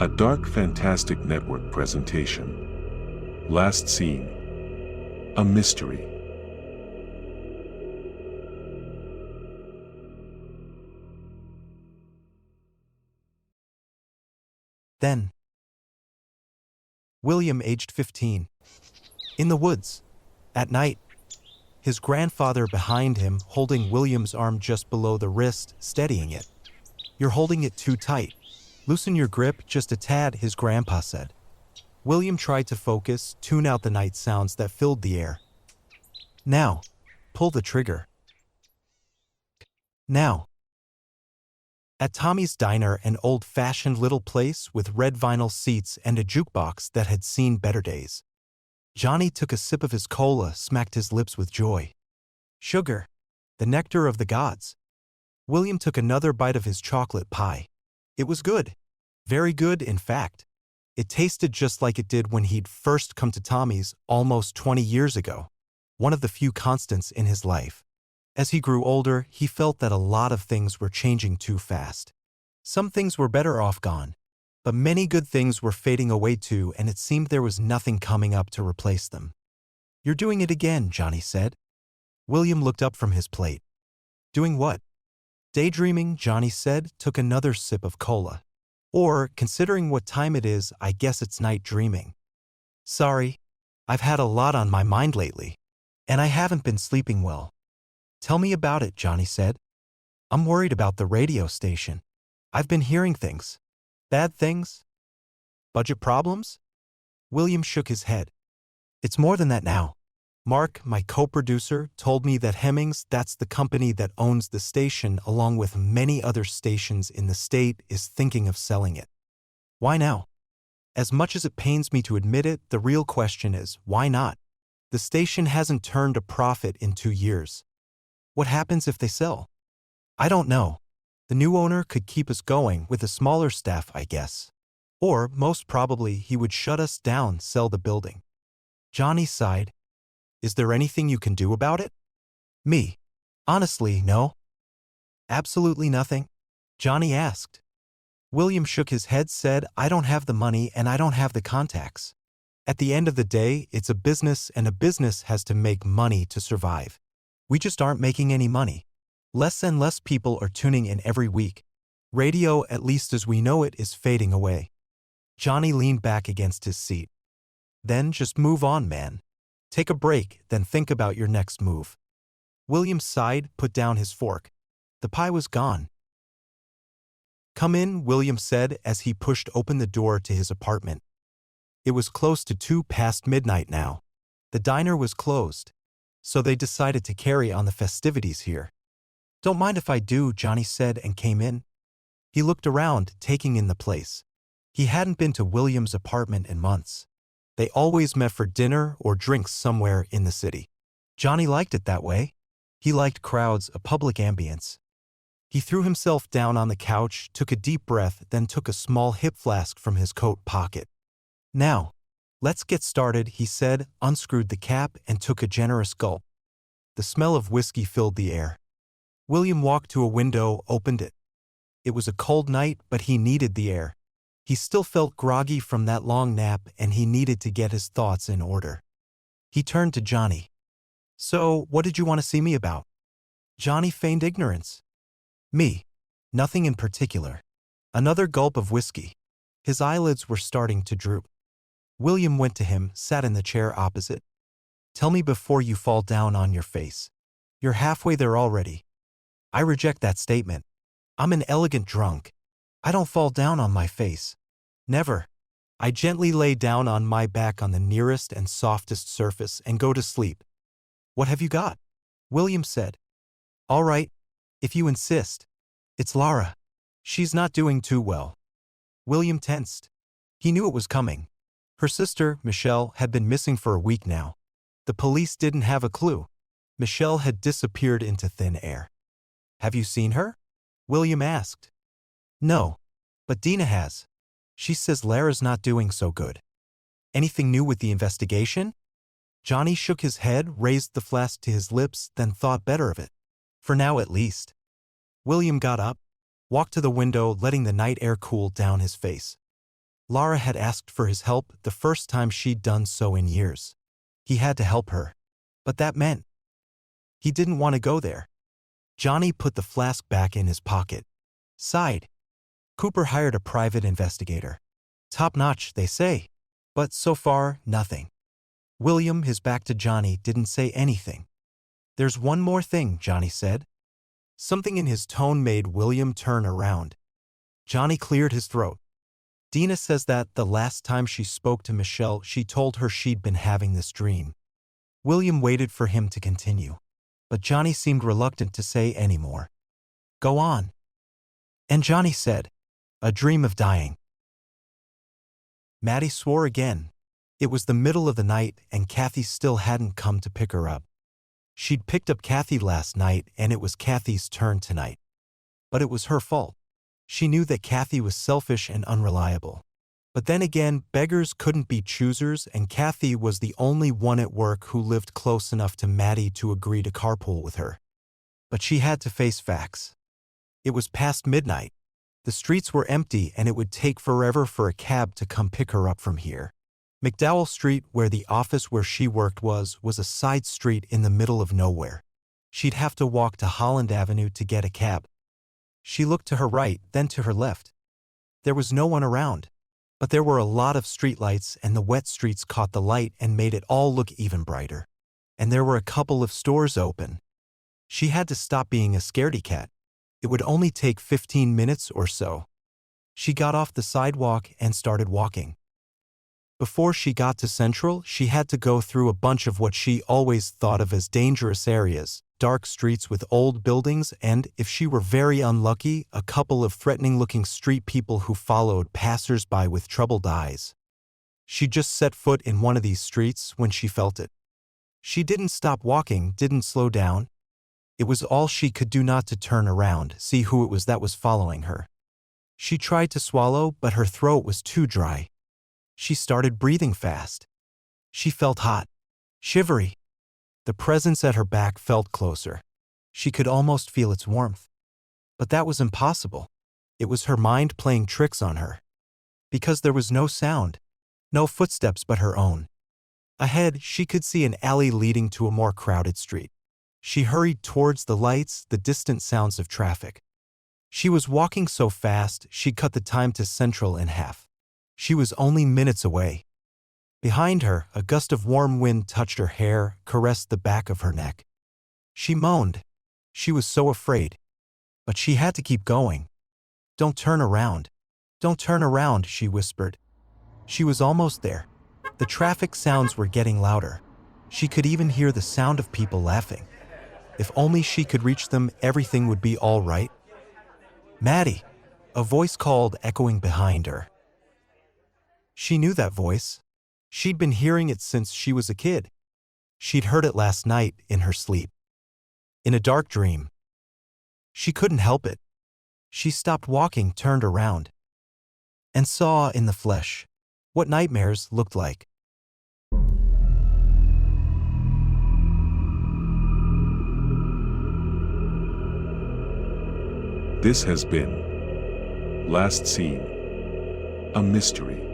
A dark fantastic network presentation. Last scene. A mystery. Then, William, aged 15. In the woods. At night. His grandfather behind him, holding William's arm just below the wrist, steadying it. "You're holding it too tight. Loosen your grip just a tad," his grandpa said. William tried to focus, tune out the night sounds that filled the air. "Now, pull the trigger. Now." At Tommy's Diner, an old-fashioned little place with red vinyl seats and a jukebox that had seen better days. Johnny took a sip of his cola, smacked his lips with joy. Sugar. The nectar of the gods. William took another bite of his chocolate pie. It was good. Very good, in fact. It tasted just like it did when he'd first come to Tommy's almost 20 years ago, one of the few constants in his life. As he grew older, he felt that a lot of things were changing too fast. Some things were better off gone, but many good things were fading away too, and it seemed there was nothing coming up to replace them. "You're doing it again," Johnny said. William looked up from his plate. "Doing what?" "Daydreaming," Johnny said, took another sip of cola. "Or, considering what time it is, I guess it's night dreaming." "Sorry. I've had a lot on my mind lately, and I haven't been sleeping well." "Tell me about it," Johnny said. "I'm worried about the radio station. I've been hearing things." "Bad things? Budget problems?" William shook his head. "It's more than that now. Mark, my co-producer, told me that Hemmings, that's the company that owns the station along with many other stations in the state, is thinking of selling it." "Why now?" "As much as it pains me to admit it, the real question is, why not? The station hasn't turned a profit in 2 years. What happens if they sell?" "I don't know. The new owner could keep us going with a smaller staff, I guess. Or, most probably, he would shut us down, sell the building." Johnny sighed. "Is there anything you can do about it?" "Me? Honestly, no." "Absolutely nothing?" Johnny asked. William shook his head, said, "I don't have the money and I don't have the contacts. At the end of the day, it's a business and a business has to make money to survive. We just aren't making any money. Less and less people are tuning in every week. Radio, at least as we know it, is fading away." Johnny leaned back against his seat. "Then just move on, man. Take a break, then think about your next move." William sighed, put down his fork. The pie was gone. "Come in," William said as he pushed open the door to his apartment. It was close to 2 past midnight now. The diner was closed, so they decided to carry on the festivities here. "Don't mind if I do," Johnny said and came in. He looked around, taking in the place. He hadn't been to William's apartment in months. They always met for dinner or drinks somewhere in the city. Johnny liked it that way. He liked crowds, a public ambience. He threw himself down on the couch, took a deep breath, then took a small hip flask from his coat pocket. "Now, let's get started," he said, unscrewed the cap, and took a generous gulp. The smell of whiskey filled the air. William walked to a window, opened it. It was a cold night, but he needed the air. He still felt groggy from that long nap, and he needed to get his thoughts in order. He turned to Johnny. "So, what did you want to see me about?" Johnny feigned ignorance. "Me? Nothing in particular." Another gulp of whiskey. His eyelids were starting to droop. William went to him, sat in the chair opposite. "Tell me before you fall down on your face. You're halfway there already." "I reject that statement. I'm an elegant drunk. I don't fall down on my face. Never. I gently lay down on my back on the nearest and softest surface and go to sleep." "What have you got?" William said. "All right, if you insist. It's Lara. She's not doing too well." William tensed. He knew it was coming. Her sister, Michelle, had been missing for a week now. The police didn't have a clue. Michelle had disappeared into thin air. "Have you seen her?" William asked. "No, but Dina has. She says Lara's not doing so good." "Anything new with the investigation?" Johnny shook his head, raised the flask to his lips, then thought better of it. "For now at least." William got up, walked to the window, letting the night air cool down his face. Lara had asked for his help the first time she'd done so in years. He had to help her. But that meant he didn't want to go there. Johnny put the flask back in his pocket. Sighed. Cooper hired a private investigator. Top-notch, they say. But so far, nothing. William, his back to Johnny, didn't say anything. There's one more thing, Johnny said. Something in his tone made William turn around. Johnny cleared his throat. Dina says that the last time she spoke to Michelle, she told her she'd been having this dream. William waited for him to continue, but Johnny seemed reluctant to say any more. Go on. And Johnny said, a dream of dying. Maddy swore again. It was the middle of the night and Kathy still hadn't come to pick her up. She'd picked up Kathy last night and it was Kathy's turn tonight. But it was her fault. She knew that Kathy was selfish and unreliable. But then again, beggars couldn't be choosers, and Kathy was the only one at work who lived close enough to Maddy to agree to carpool with her. But she had to face facts. It was past midnight. The streets were empty and it would take forever for a cab to come pick her up from here. McDowell Street, where the office where she worked was a side street in the middle of nowhere. She'd have to walk to Holland Avenue to get a cab. She looked to her right, then to her left. There was no one around, but there were a lot of streetlights and the wet streets caught the light and made it all look even brighter. And there were a couple of stores open. She had to stop being a scaredy cat. It would only take 15 minutes or so. She got off the sidewalk and started walking. Before she got to Central, she had to go through a bunch of what she always thought of as dangerous areas, dark streets with old buildings and, if she were very unlucky, a couple of threatening-looking street people who followed passers-by with troubled eyes. She just set foot in one of these streets when she felt it. She didn't stop walking, didn't slow down. It was all she could do not to turn around, see who it was that was following her. She tried to swallow, but her throat was too dry. She started breathing fast. She felt hot, shivery. The presence at her back felt closer. She could almost feel its warmth. But that was impossible. It was her mind playing tricks on her. Because there was no sound, no footsteps but her own. Ahead, she could see an alley leading to a more crowded street. She hurried towards the lights, the distant sounds of traffic. She was walking so fast, she'd cut the time to Central in half. She was only minutes away. Behind her, a gust of warm wind touched her hair, caressed the back of her neck. She moaned. She was so afraid. But she had to keep going. Don't turn around. Don't turn around, she whispered. She was almost there. The traffic sounds were getting louder. She could even hear the sound of people laughing. If only she could reach them, everything would be all right. Maddy, a voice called, echoing behind her. She knew that voice. She'd been hearing it since she was a kid. She'd heard it last night in her sleep. In a dark dream. She couldn't help it. She stopped walking, turned around, and saw in the flesh what nightmares looked like. This has been Last Scene, a Mystery.